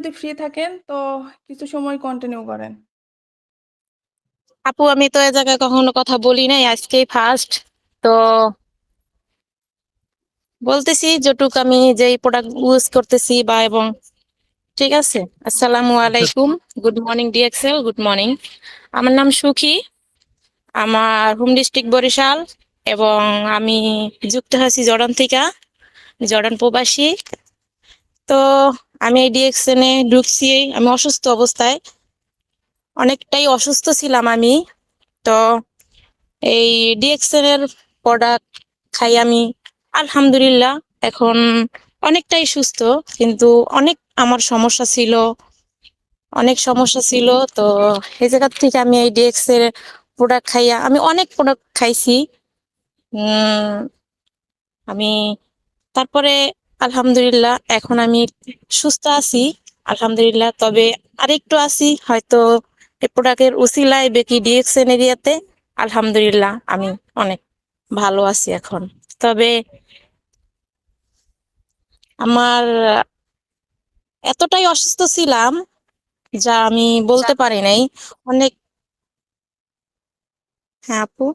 যদি ফ্রি থাকেন তো কিছু সময় কন্টিনিউ করেন। আপু, আমি তো এ জায়গায় কখনো কথা বলি নাই, আজকেই ফার্স্ট। তো বলতেছি যেটুক আমি যেই প্রোডাক্ট ইউজ করতেছি বা এবং ঠিক আছে। আসসালামু আচ্ছা। আলাইকুম, গুড মর্নিং ডিএক্সেল, গুড মর্নিং। আমার নাম সুখী, আমার হোম ডিস্ট্রিক্ট বরিশাল এবং আমি যুক্ত আছি জর্ডান থেকে, জর্ডান প্রবাসী। তো আমি এই ডিএক্সএন এ ঢুকছি আমি অসুস্থ অবস্থায়, অনেকটাই অসুস্থ ছিলাম আমি। তো এই ডিএক্সএন এর প্রোডাক্ট খাই আমি, আলহামদুলিল্লাহ এখন অনেকটাই সুস্থ। কিন্তু অনেক আমার সমস্যা ছিল, অনেক সমস্যা ছিল। তো এই জায়গা থেকে আমি এই ডিএক্স এর প্রোডাক্ট খাইয়া আমি অনেক প্রোডাক্ট খাইছি। উম আমি তারপরে আলহামদুলিল্লাহ এখন আমি সুস্থ আছি আলহামদুলিল্লাহ। তবে আরেকটু আছি হয়তো এই প্রোডাক্টের উসিলায় বেকি ডিএক্সএন এরিয়াতে। আলহামদুলিল্লাহ আমি অনেক ভালো আছি এখন। তবে আমার এতটাই অসুস্থ ছিলাম যা আমি বলতে পারি নাই। অনেক, হ্যাঁ আপু,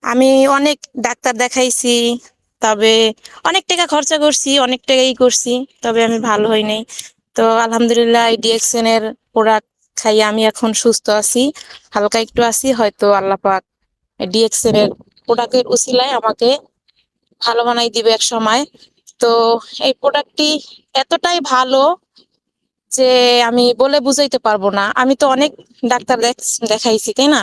আমি অনেক ডাক্তার দেখাইছি, তবে অনেক টাকা খরচা করছি, অনেক টাকাই করছি, তবে আমি ভালো হই নাই। তো আলহামদুলিল্লাহ এই ডিএক্সএন এর প্রোডাক্ট খাইয়ে আমি এখন সুস্থ আছি, হালকা একটু আছি। হয়তো আল্লাহ পাক ডিএক্সএন এর প্রোডাক্টের উসিলায় আমাকে ভালো বানাই দিবে এক সময়। তো এই প্রোডাক্টটি এতটাই ভালো যে আমি বলে বুঝাইতে পারবো না। আমি তো অনেক ডাক্তার দেখাইছি, তাই না,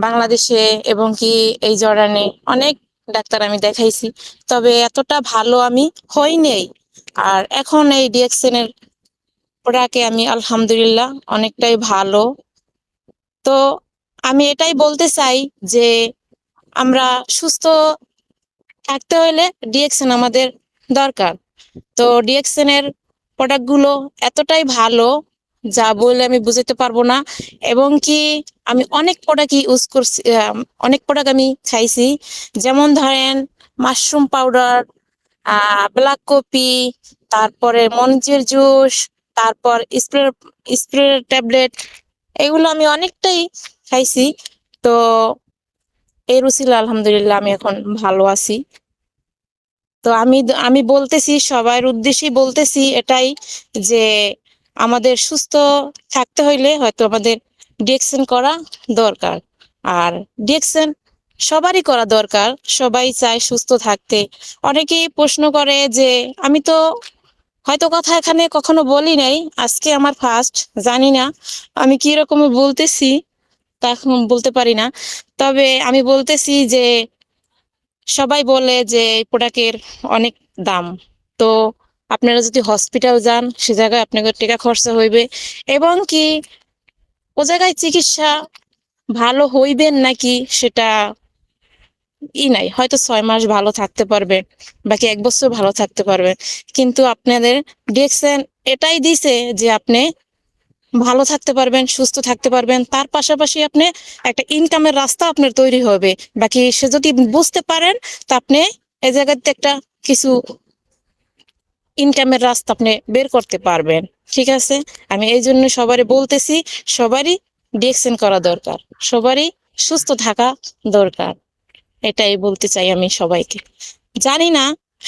বাংলাদেশে এবং কি এই জর্ডানে অনেক ডাক্তার আমি দেখাইছি, তবে এতটা ভালো আমি হই নেই। আর এখন এই ডিএক্সএন এর প্রোডাক্টে আমি আলহামদুলিল্লাহ অনেকটাই ভালো। তো আমি এটাই বলতে চাই যে আমরা সুস্থ থাকতে হলে ডিএক্সএন আমাদের দরকার। তো ডিএক্সএন এর প্রোডাক্ট গুলো এতটাই ভালো যা বলে আমি বুঝাতে পারবো না। এবং কি আমি অনেক প্রোডাক্ট ইউজ করছি, অনেক প্রোডাক্ট আমি খাইছি। যেমন ধরেন মাশরুম পাউডার, ব্ল্যাক কপি, তারপরে মরিচের জুস, তারপর স্প্রে স্প্রে ট্যাবলেট, এগুলো আমি অনেকটাই খাইছি। তো এর উসিলা আলহামদুলিল্লাহ আমি এখন ভালো আছি। তো আমি বলতেছি সবার উদ্দেশ্যেই বলতেছি এটাই যে আমাদের সুস্থ থাকতে হইলে হয়তো আমাদের ডিএক্সএন করা দরকার। আর ডিএক্সএন সবারই করা দরকার, সবাই চায় সুস্থ থাকতে। অনেকেই প্রশ্ন করে যে আমি তো হয়তো কথা এখানে কখনো বলি নাই, আজকে আমার ফার্স্ট, জানি না আমি কি রকম বলতেছি, তা এখন বলতে পারি না। তবে আমি বলতেছি যে সবাই বলে যে এই প্রোডাক্টের অনেক দাম। তো আপনারা যদি হসপিটাল যান সে জায়গায় আপনাদের টাকা খরচা হইবে, এবং কি ও জায়গায় চিকিৎসা ভালো হইবেন নাকি সেটা নাই, হয়তো 6 মাস ভালো থাকতে পারবে, বাকি 1 বছর ভালো থাকতে পারবে। কিন্তু আপনাদের ডিএক্সএন এটাই দিছে যে আপনি ভালো থাকতে পারবেন, সুস্থ থাকতে পারবেন, তার পাশাপাশি আপনি একটা ইনকামের রাস্তা আপনার তৈরি হবে। বাকি সে যদি বুঝতে পারেন তা আপনি এই জায়গাতে একটা কিছু ইনকামের রাস্তা আপনি বের করতে পারবেন। ঠিক আছে, আমি এই জন্য সবারই বলতেছি সবারই ডিএক্সএন করা দরকার, সবারই সুস্থ থাকা দরকার, এটাই বলতে চাই আমি সবাইকে। জানি না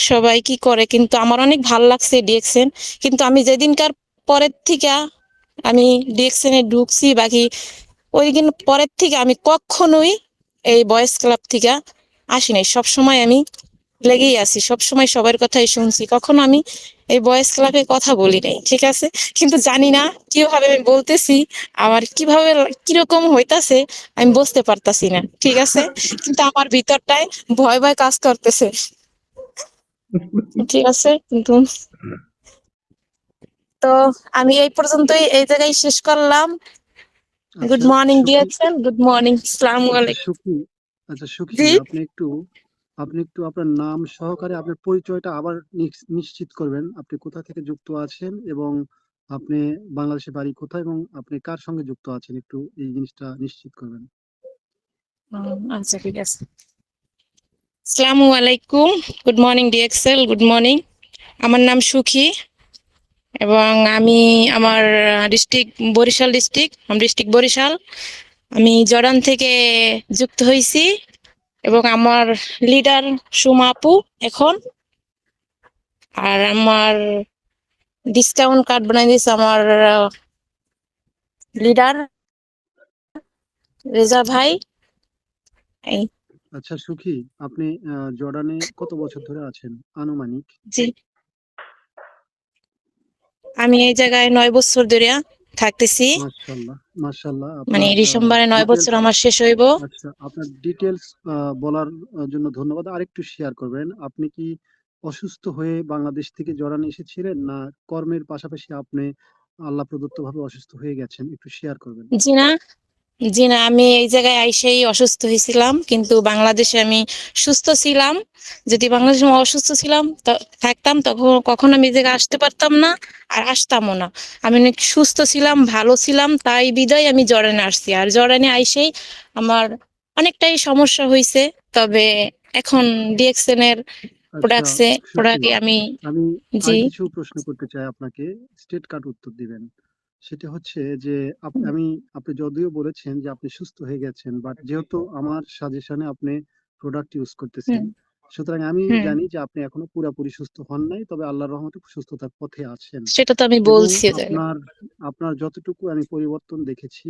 সবাই কি করে, কিন্তু আমার অনেক ভালো লাগছে ডিএক্সএন। কিন্তু আমি যেদিনকার পরের থেকে আমি ডিএক্সএন এ ঢুকছি, বাকি ওই দিন পরের থেকে আমি কখনোই এই বয়েজ ক্লাব থেকে আসি নাই। সবসময় আমি লেগেই আছি, সবসময় সবার কথাই শুনছি, কখনো আমি এই বয়েজ ক্লাবে কথা বলি নাই। ঠিক আছে, কিন্তু জানি না কিভাবে আমি বলতেছি, আমার কিভাবে কিরকম হইতাছে আমি বুঝতে পারতাছি না। ঠিক আছে, কিন্তু আমার ভিতরটায় ভয় ভয় কাজ করতেছে। ঠিক আছে, কিন্তু তো আমি এই পর্যন্তই এই জায়গায় শেষ করলাম। গুড আচ্ছা মর্নিং সুখী। ডিয়ারছেন, গুড মর্নিং, আসসালামু আচ্ছা আলাইকুম। সুখী। আচ্ছা সুখী, জি, আপনি একটু আপনার নাম সহকারে আপনার পরিচয়টা আবার নিশ্চিত করবেন। আপনি কোথা থেকে যুক্ত আছেন এবং আপনি বাংলাদেশের বাড়ি কোথায় এবং আপনি কার সঙ্গে যুক্ত আছেন, একটু এই জিনিসটা নিশ্চিত করবেন। আচ্ছা ঠিক আছে। আসসালামু আলাইকুম, গুড মর্নিং ডিএক্সেল, গুড মর্নিং। আমার নাম সুখী, এবং আমি আমার ডিস্ট্রিক্ট বরিশাল। আমি জর্ডান থেকে যুক্ত হয়েছি এবং আমার লিডার সুমা আপু এখন। আর আমার ডিসকাউন্ট কার্ড বানাই দিয়েছে আমার লিডার রেজা ভাই। এই আচ্ছা সুখী, আপনি জর্ডানে কত বছর ধরে আছেন আনুমানিক? জি, আমি এই জায়গায় 9 বছর ধরে থাকতেছি। মাশাল্লাহ, মাশাল্লাহ। মানে আপনার ডিসেম্বরে 9 বছর ডিটেলস, আমার শেষ হইব। আচ্ছা, আপনার ডিটেলস বলার জন্য ধন্যবাদ। আরেকটু শেয়ার করবেন, আপনি কি অসুস্থ হয়ে বাংলাদেশ থেকে জর্ডানে এসেছিলেন, না কর্মের পাশাপাশি আপনি আল্লাহ প্রদত্ত ভাবে অসুস্থ হয়ে গেছেন? একটু শেয়ার করবেন। জি না, জি না, আমি এই জায়গায় আইসেই অসুস্থ হয়েছিলাম, কিন্তু বাংলাদেশে আমি সুস্থ ছিলাম। যদি বাংলাদেশে আমি অসুস্থ ছিলাম থাকতাম, তখন কখনো আমি এই জায়গায় আসতে পারতাম না, আর আসতামও না। আমি অনেক সুস্থ ছিলাম, ভালো ছিলাম, তাই বিদায় আমি জর্ডানে আসছি। আর জর্ডানে আইসেই আমার অনেকটাই সমস্যা হয়েছে। তবে এখন ডিএক্সএন এর আচ্ছা সুখী, প্রোডাক্টে আমি। আমি আর জি। কিছু প্রশ্ন করতে চাই আপনাকে, স্টেট কার্ড উত্তর দিবেন। সেটা হচ্ছে যে আপনি যদিও বলেছেন যে আপনি সুস্থ হয়ে গেছেন, বাট যেহেতু আমার সাজেশনে আপনি প্রোডাক্ট ইউজ করতেছেন, হুম। সুতরাং আমি হুম। জানি যে আপনি এখনো পুরোপুরি সুস্থ হন নাই, তবে আল্লাহর রহমতে সুস্থতার পথে আছেন। সেটা তো আমি এবং বলছি এই জায়গায়। আপনার আপনার যতটুকু আমি পরিবর্তন দেখেছি,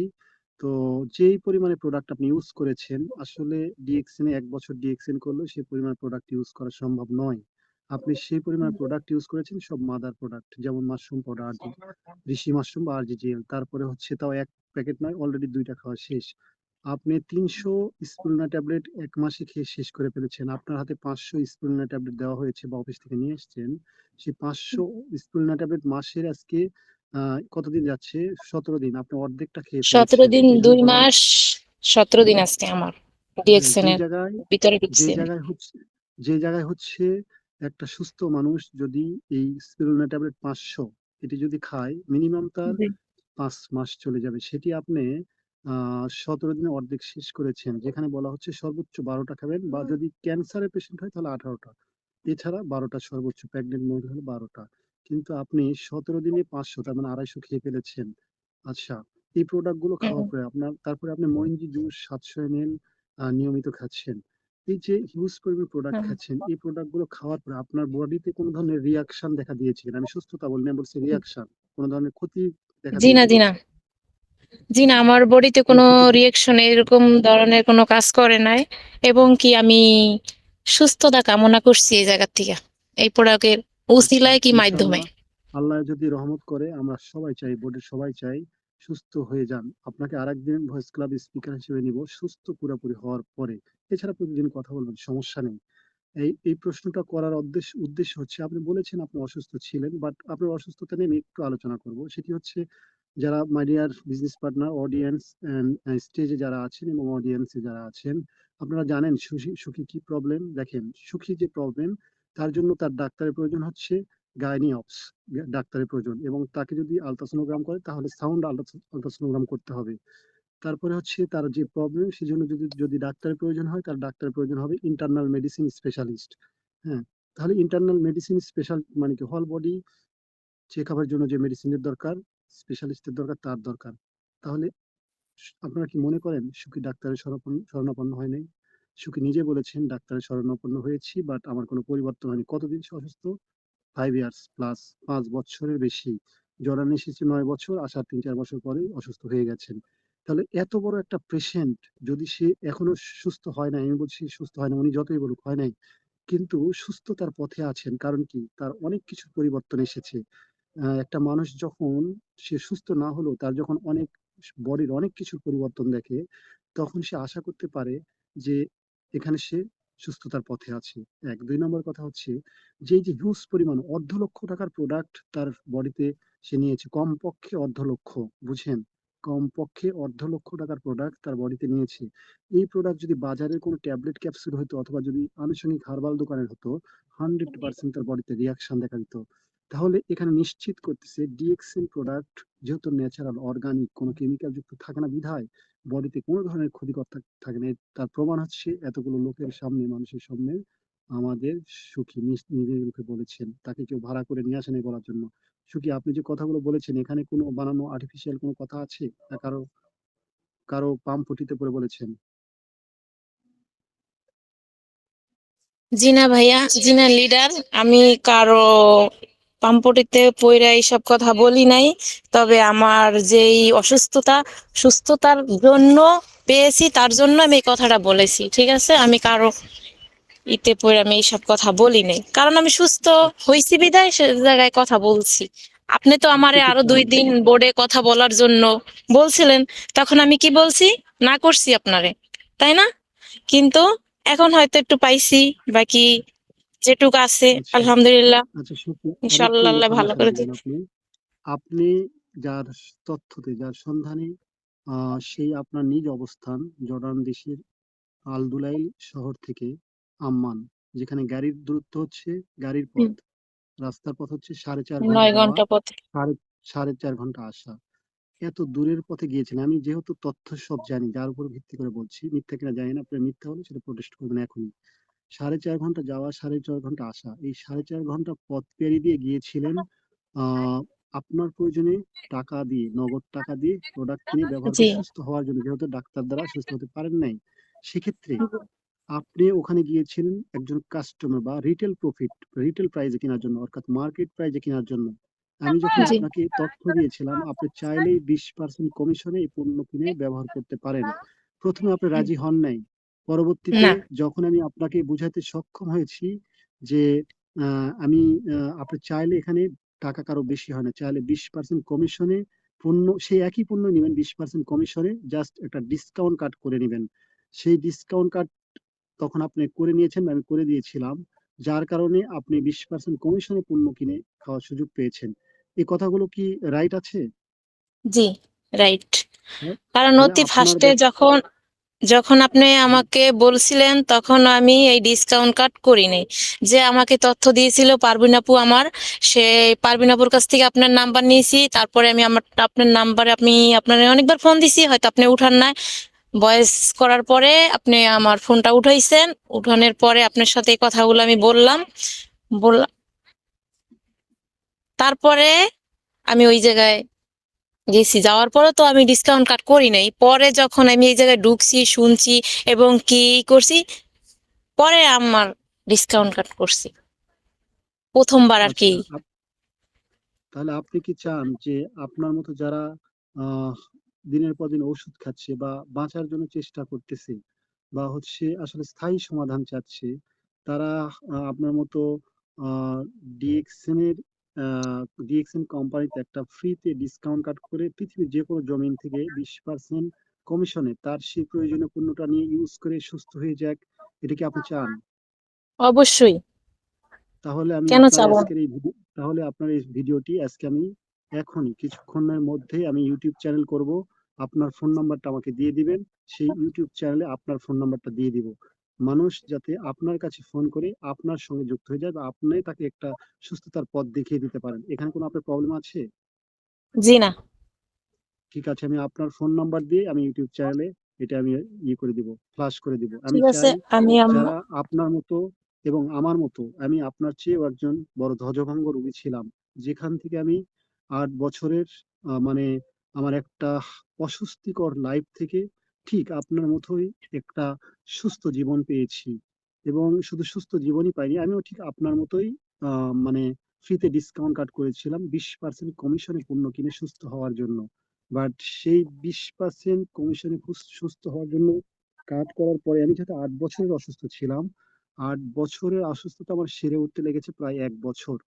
তো যেই পরিমাণে প্রোডাক্ট আপনি ইউজ করেছেন, আসলে ডিএক্সএন এ 1 বছর ডিএক্সএন করলেও সেই পরিমাণ প্রোডাক্ট ইউজ করা সম্ভব নয়। আপনি সেই পরিমাণ প্রোডাক্ট ইউজ করেছেন, সব মাদার প্রোডাক্ট, যেমন মাশরুম পাউডার, ঋষি মাশরুম বা আরজি জেল, তারপরে হচ্ছে তাও 1 প্যাকেট নয়, অলরেডি 2টা খাওয়া শেষ। আপনি 300 স্পিরুলিনা ট্যাবলেট 1 মাসে খেয়ে শেষ করে ফেলেছেন। আপনার হাতে 500 স্পিরুলিনা ট্যাবলেট দেওয়া হয়েছে বা অফিস থেকে নিয়ে এসেছেন। সেই 500 স্পিরুলিনা ট্যাবলেট মাসের আজকে কতদিন যাচ্ছে? 17 দিন। আপনি অর্ধেকটা খেয়ে 17 ফেলেছেন। দিন, এখানে 2 মাস, 17 দিন আজকে আমার ডিএক্সএন যেই এর জায়গায় ভিতরে ঢুকছি যেই আমি। জায়গায় হচ্ছে যে জায়গায় হচ্ছে একটা সুস্থ মানুষ যদি এই স্পিরুলিনা ট্যাবলেট 500 এটি যদি খায়, মিনিমাম তার জি। 5 মাস চলে যাবে। সেটি আপনি 17 দিনে অর্ধেক শেষ করেছেন, যেখানে বলা হচ্ছে সর্বোচ্চ 12টা খাবেন, বা যদি ক্যান্সারের পেশেন্ট হয় তাহলে 18টা, এছাড়া 12টা সর্বোচ্চ, প্রেগনেন্ট মহিলা হলে 12টা। কিন্তু আপনি 17 দিনে 500, তার মানে 250 খেয়ে ফেলেছেন। আচ্ছা, এই প্রোডাক্ট গুলো খাওয়ার হুম। পরে তারপরে আপনি মইনজি জুস 700 ml নিয়মিত খাচ্ছেন। এই যে হিউজ পরিমাণ প্রোডাক্ট হুম। খাচ্ছেন, এই প্রোডাক্ট গুলো খাওয়ার পরে আপনার বডিতে কোনো ধরনের রিয়াকশন দেখা দিয়েছে কিনা? আমি সুস্থতা বলি না, বলছি রিয়াকশন, কোনো ধরনের ক্ষতি দেখা জি না, দিয়েছে জি না, কিনা? জি না, আমার বডিতে এই কোনো ক্ষতি রিয়েকশন এরকম ধরনের কোনো কাজ করে নাই। এবং কি আমি সুস্থতা কামনা করছি এই জায়গা থেকে, এই প্রোডাক্টের আচ্ছা, উসিলায় কি মাধ্যমে। ইনশাআল্লাহ, আল্লাহ যদি রহমত করে, আমরা সবাই চাই, বোর্ডের সবাই চাই সুস্থ হয়ে যান। আপনাকে আরেকদিন ভয়েস ক্লাব স্পিকার হিসেবে নিব সুস্থ পুরোপুরি হওয়ার পরে। এছাড়া প্রতিদিন কথা বলবেন, সমস্যা নেই। এই প্রশ্নটা করার উদ্দেশ্য হচ্ছে, আপনি বলেছেন আপনি অসুস্থ ছিলেন, বাট আপনার অসুস্থতা নিয়ে আমি একটু আলোচনা করব। সেটি হচ্ছে, যারা my dear business partner, audience and স্টেজে যারা আছেন এবং অডিয়েন্সে যারা আছেন, আপনারা জানেন সুখী কি প্রবলেম। দেখেন, সুখী যে প্রবলেম, তার জন্য তার ডাক্তারের প্রয়োজন হচ্ছে গাইনি অপস, ডাক্তারের প্রয়োজন, এবং তাকে যদি আলট্রাসোনোগ্রাম করে তাহলে সাউন্ড আলট্রাসোনোগ্রাম করতে হবে। তারপরে হচ্ছে তার যে প্রবলেম, সেজন্য যদি যদি ডাক্তারের প্রয়োজন হয়, তার ডাক্তারের প্রয়োজন হবে ইন্টারনাল মেডিসিন স্পেশালিস্ট। হ্যাঁ, তাহলে ইন্টারনাল মেডিসিন স্পেশাল মানে কি, হল বডি চেক আপের জন্য যে মেডিসিনের দরকার, স্পেশালিস্টের দরকার, তার দরকার। তাহলে আপনারা কি মনে করেন সুখী ডাক্তারের শরণাপন্ন হয় নাই? সুখী নিজে বলেছেন ডাক্তারের শরণাপন্ন হয়েছি, বাট আমার কোনো পরিবর্তন হয়নি। কতদিন সে অসুস্থ? 5 ইয়ার্স প্লাস, 5 বছরের বেশি। জর্ডানে এসেছে 9 বছর, আসার 3-4 বছর পরেই অসুস্থ হয়ে গেছেন। তাহলে এত বড় একটা পেশেন্ট, যদি সে এখনো সুস্থ হয় নাই, আমি বলছি সুস্থ হয় না, উনি যতই বলুক হয় নাই, কিন্তু সুস্থতার পথে আছেন, কারণ কি তার অনেক কিছু পরিবর্তন এসেছে। একটা মানুষ যখন সে সুস্থ না হলেও তার যখন অনেক বডির অনেক কিছুর পরিবর্তন দেখে, তখন সে আশা করতে পারে যে এখানে সে সুস্থতার পথে আছে। 2 নম্বর কথা হচ্ছে, যে এই যে হিউজ পরিমাণ 1/2 লক্ষ টাকার প্রোডাক্ট তার বডিতে সে নিয়েছে, কমপক্ষে 1/2 লক্ষ, বুঝেন, কমপক্ষে 1/2 লক্ষ টাকার প্রোডাক্ট তার বডিতে নিয়েছে। এই প্রোডাক্ট যদি বাজারের কোনো ট্যাবলেট ক্যাপসুল হতো, অথবা যদি আনুষঙ্গিক হার্বাল দোকানের হতো, 100% তার বডিতে রিয়াকশন দেখা দিত। তাহলে এখানে নিশ্চিত করতেছে ডিএক্সএন প্রোডাক্ট যেহেতু ন্যাচারাল, অর্গানিক, কোনো কেমিক্যাল যুক্ত থাকে না বিধায় বডিতে কোনো ধরনের ক্ষতিকর থাকে না। তার প্রমাণ হচ্ছে এতগুলো লোকের সামনে, মানুষের সামনে আমাদের সুখী নিজের মুখে বলেছেন, তাকে কেউ ভাড়া করে নিয়ে আসেনি বলার জন্য। সুখী, আপনি যে কথাগুলো বলেছেন এখানে কোনো বানানো আর্টিফিশিয়াল কোনো কথা আছে, না কারো কারো পাম্পটিতে পড়ে বলেছেন? জি না ভাইয়া, জি না লিডার, আমি কারো পাম্পটিতে পইরা এইসব কথা বলি নাই। তবে আমার যেই অসুস্থতা, সুস্থতার জন্য পেয়েছি, তার জন্য আমি এই কথাটা বলেছি, ঠিক আছে? আমি কারো ইতে পড়ে আমি এইসব কথা বলি নাই, কারণ আমি সুস্থ হয়েছি বিদায় সে জায়গায় কথা বলছি। আপনি তো আপনি আমারে কি আরো চান? 2 দিন বোর্ডে কথা বলার জন্য বলছিলেন, তখন আমি কি বলছি? না করছি আপনারে, তাই না? কিন্তু এখন হয়তো একটু পাইছি, বাকি যেটুকু আছে আচ্ছা, আলহামদুলিল্লাহ, আচ্ছা সুখী, আরেকটু ইনশাআল্লাহ আল্লাহ এখানে ভালো আসা করে যাবেন দিবে। আপনি। আপনি যার তথ্যতে, যার সন্ধানে সেই আপনার নিজ অবস্থান জর্ডান দেশের আল দুলাইল শহর থেকে আম্মান, যেখানে গাড়ির দূরত্ব হচ্ছে, গাড়ির পথ, হুম, রাস্তার পথ হচ্ছে 4.5 ঘন্টা 9 যাওয়া, ঘন্টা পথে। সাড়ে 4.5 ঘন্টা আসা। এত দূরের পথে গিয়েছিলেন। আমি যেহেতু তথ্য সব জানি, যার উপর ভিত্তি করে বলছি, মিথ্যা কিনা জানি না, আপনার মিথ্যা হলে সেটা প্রোটেস্ট করবেন এখনই। 4.5 ঘন্টা যাওয়া, 4.5 ঘন্টা আসা, এই 4.5 ঘন্টা পথ পেরিয়ে দিয়ে গিয়েছিলেন আহ আপনার প্রয়োজনে টাকা দিয়ে, নগদ টাকা দিয়ে প্রোডাক্ট কিনে ব্যবহার জি। করে সুস্থ হওয়ার জন্য, যেহেতু ডাক্তার দ্বারা সুস্থ হতে পারেন নাই। সেক্ষেত্রে আপনি ওখানে গিয়েছিলেন একজন কাস্টমার বা রিটেল প্রাইজে কেনার জন্য, অর্থাৎ মার্কেট প্রাইজে কেনার জন্য। আমি যখন জি। আপনাকে তথ্য দিয়েছিলাম, আপনি চাইলেই 20% কমিশনে এই পণ্য কিনে ব্যবহার করতে পারেন। প্রথমে আপনি রাজি হন নাই। পরবর্তীতে না। যখন আমি আপনাকে বুঝাতে সক্ষম হয়েছি যে আমি আপনি চাইলে এখানে টাকা কারো বেশি হয় না, চাইলে 20% কমিশনে পণ্য, সেই একই পণ্য নেবেন, 20% কমিশনে জাস্ট একটা ডিসকাউন্ট কাট করে নেবেন। সেই ডিসকাউন্ট কাট তখন আপনি করে নিয়েছেন, আমি করে দিয়েছিলাম, যার কারণে আপনি 20% কমিশনে পণ্য কিনে খাওয়ার সুযোগ পেয়েছেন। এই কথাগুলো কি রাইট আছে? জি, রাইট। কারণ তাহলে অতি আপনার ফার্স্টে যখন যখন আপনি আমাকে বলছিলেন, তখন আমি এই ডিসকাউন্ট কার্ড করি নাই। যে আমাকে তথ্য দিয়েছিল পারভিন আপু আমার, সে পারভিন আপুর কাছ থেকে আপনার নাম্বার নিয়েছি। তারপরে আমি আপনার নাম্বারে আমি আপনার অনেকবার ফোন দিছি, হয়তো আপনি উঠান নাই। ভয়েস করার পরে আপনি আমার ফোনটা উঠাইছেন, উঠানোর পরে আপনার সাথে এই কথাগুলো আমি বললাম। তারপরে আমি ওই জায়গায় গেছি, যাওয়ার পরে তো আমি ডিসকাউন্ট কাট করি নাই। পরে যখন আমি এই জায়গায় ঢুকছি, শুনছি এবং কি করছি, পরে আমার ডিসকাউন্ট কাট করছি প্রথমবার আর কি। আচ্ছা, তাহলে আপনি কি চান যে আপনার মতো যারা আহ দিনের পর দিন ওষুধ খাচ্ছে বা বাঁচার জন্য চেষ্টা করতেছে, বা হচ্ছে আসলে স্থায়ী সমাধান চাচ্ছে, তারা আপনার মতো ডিএক্সএন এর ডিএক্সএন কোম্পানিতে একটা ফ্রিতে ডিসকাউন্ট কাট করে পৃথিবীর যে কোনো জমিন থেকে 20% কমিশনে তার সেই প্রয়োজনীয় পণ্যটা নিয়ে ইউজ করে সুস্থ হয়ে যাক, এটা কি আপনি চান? অবশ্যই। তাহলে আমি কেন আপনার চাবো না? আজকের এই ভিডিও তাহলে আপনার এই ভিডিওটি আজকে আমি এখনই কিছুক্ষণের মধ্যে আমি ইউটিউব চ্যানেল করব। আপনার ফোন নাম্বারটা আমাকে দিয়ে দিবেন, সেই ইউটিউব চ্যানেলে আপনার ফোন নাম্বারটা দিয়ে দিব। মানুষ যাতে আপনার কাছে ফোন করে আপনার সঙ্গে যুক্ত হয়ে যায়, বা আপনি তাকে একটা সুস্থতার পথ দেখিয়ে দিতে পারেন। এখানে কোনো আপনার প্রবলেম আছে? জি না। ঠিক আছে, আমি আপনার ফোন নাম্বার দিয়ে আমি ইউটিউব চ্যানেলে এটা আমি ইয়ে করে দিব, ফ্লাশ করে দিব। আমি ঠিক আছে। চাই আমি যারা আপনার মতো এবং আমার মতো, আমি আপনার চেয়েও একজন বড় ধ্বজভঙ্গ রোগী ছিলাম, যেখান থেকে আমি 8 বছরের মানে আমার একটা অস্বস্তিকর লাইফ থেকে ঠিক আপনার মতোই একটা সুস্থ জীবন পেয়েছি। এবং শুধু সুস্থ জীবনই পাইনি, আমিও ঠিক আপনার মতোই মানে ফ্রিতে ডিসকাউন্ট কাট করেছিলাম 20% কমিশনে পণ্য কিনে সুস্থ হওয়ার জন্য। বাট সেই 20% কমিশনে সুস্থ হওয়ার জন্য কাজ করার পরে আমি যেহেতু 8 বছরের অসুস্থ ছিলাম, 8 বছরের অসুস্থতা আমার সেরে উঠতে লেগেছে প্রায় 1 বছর,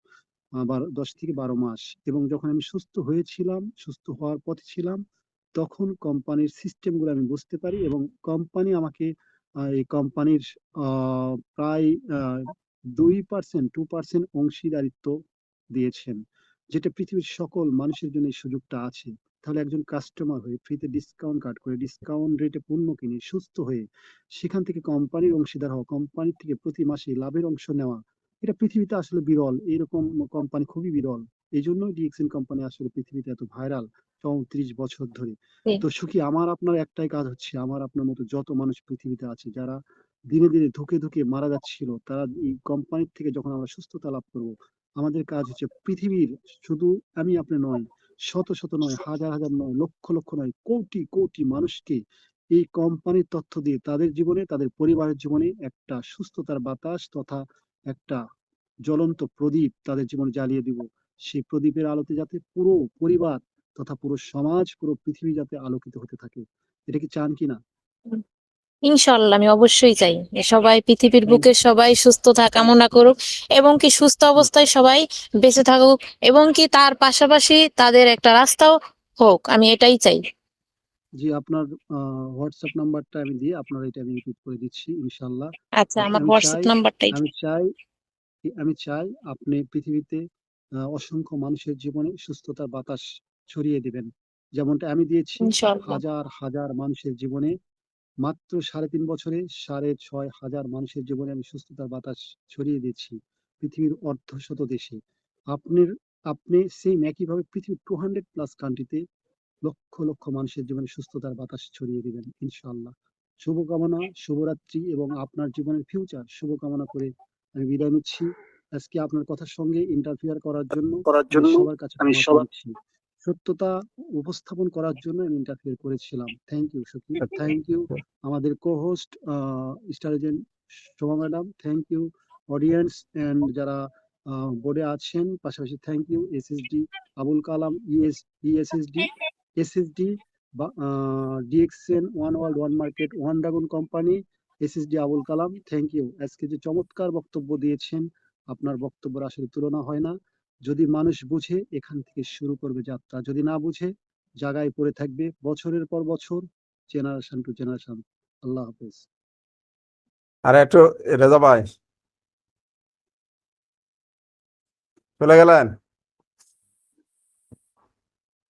10 থেকে 12 মাস। এবং যখন আমি সুস্থ হয়েছিলাম, সুস্থ হওয়ার পথে ছিলাম, তখন কোম্পানির সিস্টেম গুলো আমি বুঝতে পারি, এবং কোম্পানি আমাকে এই কোম্পানির প্রায় 2% অংশীদারিত্ব দিয়েছেন, যেটা পৃথিবীর সকল মানুষের জন্য এই সুযোগটা আছে। তাহলে একজন কাস্টমার হয়ে ফ্রিতে ডিসকাউন্ট কাট করে ডিসকাউন্ট রেটে পণ্য কিনে সুস্থ হয়ে সেখান থেকে কোম্পানির অংশীদার হওয়া, কোম্পানির থেকে প্রতি মাসে লাভের অংশ নেওয়া, এটা পৃথিবীতে আসলে বিরল। এরকম কোম্পানি খুবই বিরল। এই জন্যই ডিএক্সএন কোম্পানি আসলে পৃথিবীতে এত ভাইরাল 34 বছর ধরে। তো সুখী, আমার আপনার একটাই কাজ হচ্ছে, আমার আপনার মতো যত মানুষ পৃথিবীতে আছে যারা দিনে দিনে ধুকে ধুকে মারা যাচ্ছিল, তারা এই কোম্পানির থেকে যখন আমরা সুস্থতা লাভ করব, আমাদের কাজ হচ্ছে পৃথিবীর, শুধু আমি আপনি নয়, শত শত নয়, হাজার হাজার নয়, লক্ষ লক্ষ নয়, কোটি কোটি মানুষকে এই কোম্পানির তথ্য দিয়ে তাদের জীবনে, তাদের পরিবারের জীবনে একটা সুস্থতার বাতাস তথা একটা জ্বলন্ত প্রদীপ তাদের জীবনে জ্বালিয়ে দিব। সেই প্রদীপের আলোতে যাতে পুরো পরিবার তথা পুরো সমাজ, পুরো পৃথিবী যাতে আলোকিত হতে থাকে। এটা কি চান কিনা? ইনশাল্লাহ আমি অবশ্যই চাই যে সবাই পৃথিবীর থ্যাংক বুকে সবাই সুস্থতা কামনা করুক এবং কি সুস্থ অবস্থায় সবাই বেঁচে থাকুক এবং কি তার পাশাপাশি তাদের একটা রাস্তাও হোক, আমি এটাই চাই। জি, আপনার হোয়াটসঅ্যাপ নাম্বারটা আমি দিয়ে আপনার এটা আমি রিপিট করে দিচ্ছি ইনশাল্লাহ। আচ্ছা, আমার আমি হোয়াটসঅ্যাপ চাই নাম্বারটাই। আমি চাই আমি চাই আপনি পৃথিবীতে অসংখ্য মানুষের জীবনে সুস্থতার বাতাস ছড়িয়ে দিবেন, যেমনটা আমি দিয়েছি ইনশাল্লাহ। হাজার হাজার মানুষের জীবনে। মাত্র 3.5 বছরে 6,500 মানুষের জীবনে আমি সুস্থতার বাতাস ছড়িয়ে দিচ্ছি পৃথিবীর অর্ধশত দেশে। আপনার আপনি সেম একইভাবে পৃথিবীর 200+ কান্ট্রিতে লক্ষ লক্ষ মানুষের জীবনে সুস্থতার বাতাস ছড়িয়ে দিবেন ইনশাআল্লাহ। শুভকামনা, শুভরাত্রি এবং আপনার জীবনের ফিউচার শুভকামনা করে আমি বিদায় নিচ্ছি। আজকে আপনার কথার সঙ্গে ইন্টারফিয়ার করার জন্য আমি সবার কাছে ক্ষমা চেয়ে নিচ্ছি। সত্যতা উপস্থাপন করার জন্য আমি ইন্টারফিয়ার করেছিলাম। Thank you Sakhi, thank you আমাদের co-host star agent Shobha madam, thank you audience and যারা বোর্ডে আছেন, পাশাপাশি thank you SSD Abul Kalam, SSD বা DXN, one world one market, one dragon company, SSD Abul Kalam, thank you. আজকে যে চমৎকার বক্তব্য দিয়েছেন, আপনার বক্তব্যের আসলে তুলনা হয় না। যদি মানুষ বুঝে এখান থেকে শুরু করবে যাত্রা, যদি না বুঝে জায়গায় পড়ে থাকবে বছরের পর বছর, জেনারেশন টু জেনারেশন। আল্লাহ হাফেজ। আর একটু রেজা ভাই চলে গেলেন।